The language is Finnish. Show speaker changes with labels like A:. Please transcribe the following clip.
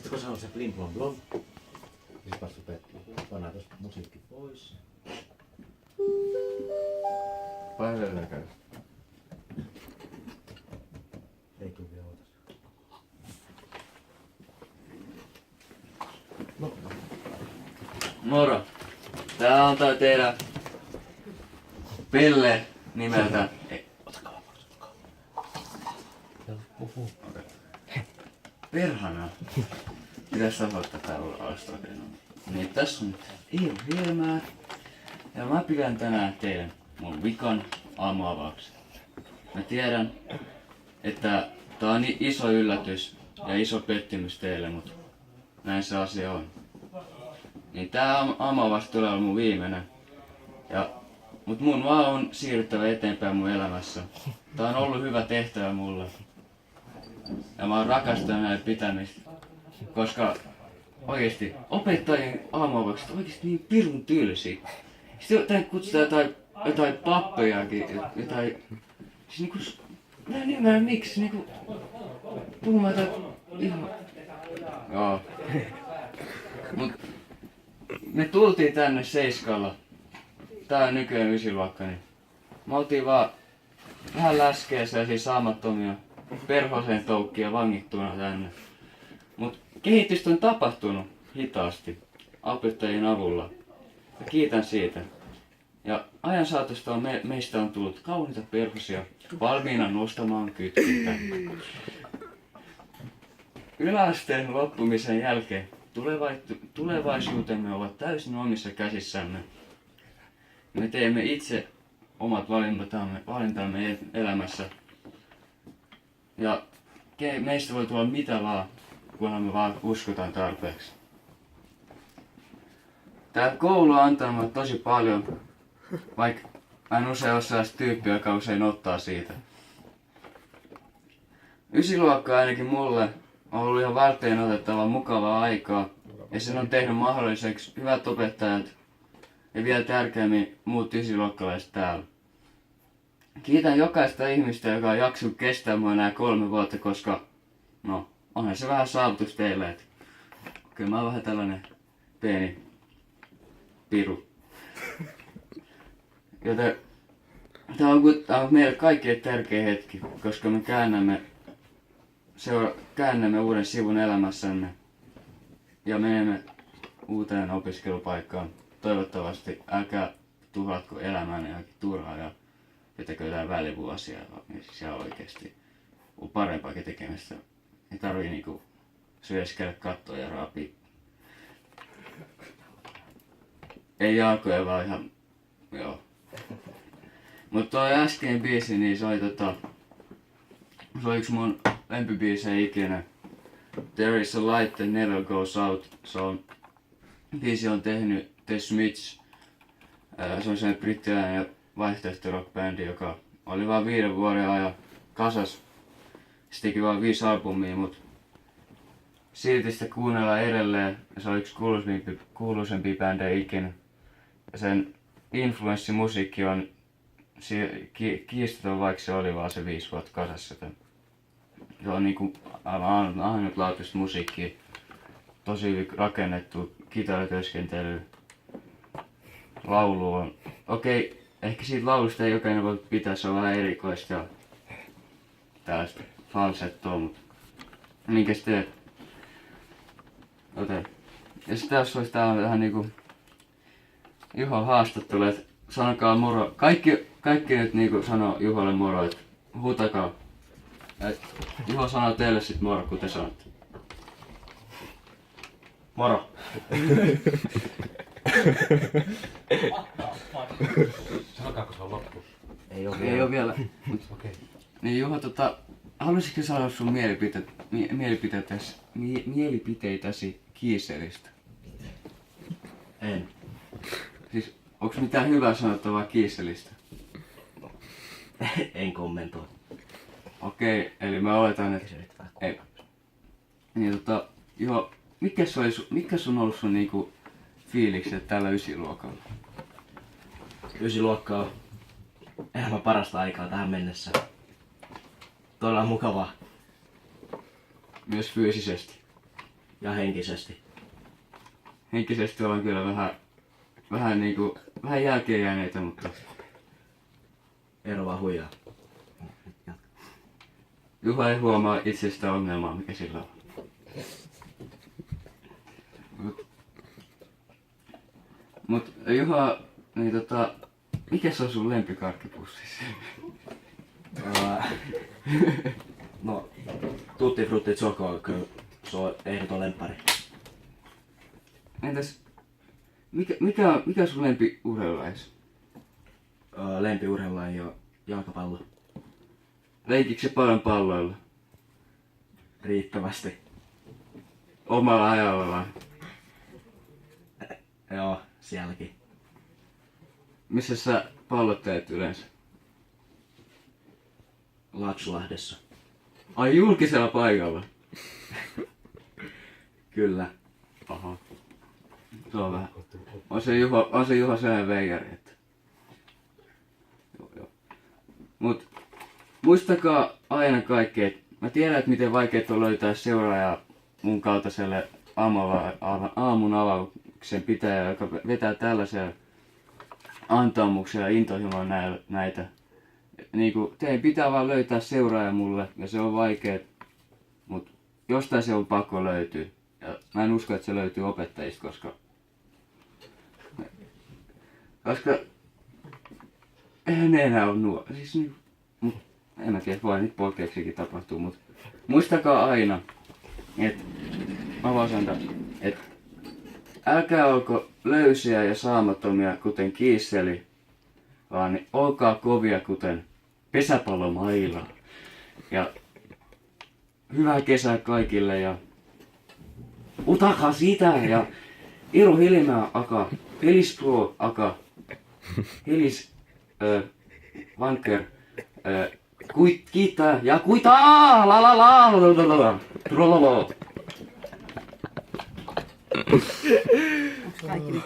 A: Sitten kun se on se blim blom blom, niin vasta pannaan tosta musiikki pois.
B: Päivällä käy.
A: Ei tuu vielä ootas.
C: Moro. Tää on tää teidän Pelle nimeltä. Perhana. Mitäs sä voit tätä alastaa? Niin tässä on Iiro Hilmää. Ja mä pidän tänään teidän mun vikan aamuavauksen. Mä tiedän, että tää on iso yllätys ja iso pettymys teille, mutta näin se asia on. Niin tää aamuavaus tulee olla mun viimeinen. Mut mun vaan on siirryttävä eteenpäin mun elämässä. Tää on ollut hyvä tehtävä mulle. Ja mä oon rakastanut näitä pitämistä. Koska oikeesti opettajien aamuavaukset on oikeesti niin pirun tylsiä. Sitten jotain kutsutaan jotain pappejakin, jotain... Siis niinku... Mä en ymmärrä miksi niinku... Puhumaan jotain ihan... Joo. Mut... Me tultiin tänne seiskalla. Tää on nykyään ysiluokka, niin... Me oltiin vaan vähän läskeessä ja siis saamattomia perhoseen toukkia vangittuna tänne. Mut kehitystä on tapahtunut hitaasti opettajien avulla. Ja kiitän siitä. Ja ajan saatosta meistä on tullut kauniita perhosia valmiina nostamaan kytkintä. Yläasteen loppumisen jälkeen tulevaisuutemme ovat täysin omissa käsissämme. Me teemme itse omat valintamme elämässä. Ja meistä voi tulla mitä vaan, kunhan me vaan uskotaan tarpeeksi. Tää koulu on antanut mulle tosi paljon, vaikka mä en usein ole sellaista tyyppiä, joka usein ottaa siitä. Ysiluokka ainakin mulle on ollut ihan varten otettava mukavaa aikaa, ja sen on tehnyt mahdolliseksi hyvät opettajat ja vielä tärkeämmin muut ysiluokkalaiset täällä. Kiitän jokaista ihmistä, joka on jaksanut kestää mua nämä 3 vuotta, koska no, onhan se vähän saavutus teille, että kyllä mä oon vähän tällainen pieni piru. Joten tää on meille kaikille tärkeä hetki, koska me käännämme uuden sivun elämässämme ja menemme uuteen opiskelupaikkaan. Toivottavasti älkää tuhlatko elämään johonkin turhaan ja pitäkö jotain välivuosia, niin siellä oikeesti on parempaakin tekemistä. Ei tarvii niinku syöskellä kattoa ja raapia. Ei jalkoja vaan ihan... Joo. Mut toi äskeinen biisi, niin se oli se oli yksi mun lempibiisejä ikinä. There is a light that never goes out. Se on... Biisi on tehnyt The Smiths. Se on sellainen brittiläinen vaihtoehtorock-bändi, joka oli vaan 5 vuoden ajan kasas. Se teki vaan 5 albumia, mut silti sitä kuunnellaan edelleen. Se on yksi kuuluisempia bändejä ikinä. Ja sen influenssimusiikki on kiistaton, vaikka se oli vaan se 5 vuotta kasassa. Se on niinku aivan ainutlaatuista musiikkia. Tosi hyvin rakennettu kitaratyöskentely. Laulu on... Okei, ehkä siitä laulusta ei jokainen voi pitää, se on vähän erikoista ja tällaista falsettoa, mutta minkäs teet? Joten, ja sitten tässä olisi täällä vähän niinku Juho haastattelu, että sanokaa moro. Kaikki nyt niinku sanoo Juholle moro, että huutakaa. Et Juho sanoo teille sit moro, kun te sanotte.
A: Moro!
D: Sanotaanko se on loppu?
A: Ei oo
C: Ei oo vielä.
D: Okei.
C: Niin Juho, haluaisitko sanoa sun mielipiteitäsi Kiiselistä?
A: En.
C: Siis, onks mitään hyvää sanottavaa Kiiselistä?
A: En kommentoi.
C: Okei, eli mä oletan, että...
A: Kysyit vähän
C: Ei. Niin Juho, mikä sun on ollut sun niinku fiilikset tällä ysiluokalla?
A: Ysiluokka on elämän parasta aikaa tähän mennessä. Todella mukavaa.
C: Myös fyysisesti.
A: Ja henkisesti.
C: Henkisesti ollaan kyllä vähän jälkeen jääneitä, mutta
A: Eero vaan huijaa.
C: Juha ei huomaa itse sitä ongelmaa, mikä sillä on. Mut Juha, niin mikä se on sun lempikarkkipussissa?
A: No, Tutti Frutti Choco, kyllä se on ehdoton lemppari.
C: Entäs, mikä on sun lempiurheilulajis?
A: Lempiurheilulaji on jalkapallo.
C: Leikikö se paljon palloilla?
A: Riittävästi.
C: Omalla ajallaan?
A: Joo, sielläkin.
C: Missä sä pallot teet yleensä?
A: Laksulahdessa.
C: Ai julkisella paikalla?
A: Kyllä.
C: Aha. Se on vähän. On se Juha sellainen veijari, että. Joo. Mut muistakaa aina kaikki, että mä tiedän, että miten vaikeet on löytää seuraajaa mun kaltaiselle aamun avauksen pitäjä, joka vetää tällaisia antaumuksia ja intohimoa näitä. Niinku, teidän pitää vaan löytää seuraaja mulle, ja se on vaikea, mut jostain se on pakko löytyä. Ja mä en usko, että se löytyy opettajista, koska eihän ne enää ole nuori. Siis niin, mut, en mä tiedä, voi niitä poikkeuksiakin tapahtuu, mut muistakaa aina, että että älkää olko löysiä ja saamattomia kuten kiisseli, vaan olkaa kovia kuten pesäpallomaila. Ja hyvää kesää kaikille ja utakaa sitä ja Iru Hilimää aka, Helis Pro aka, Helis Vanker, kiittää ja kuitaa la la la la la la trollolo.
E: Kaikki nyt.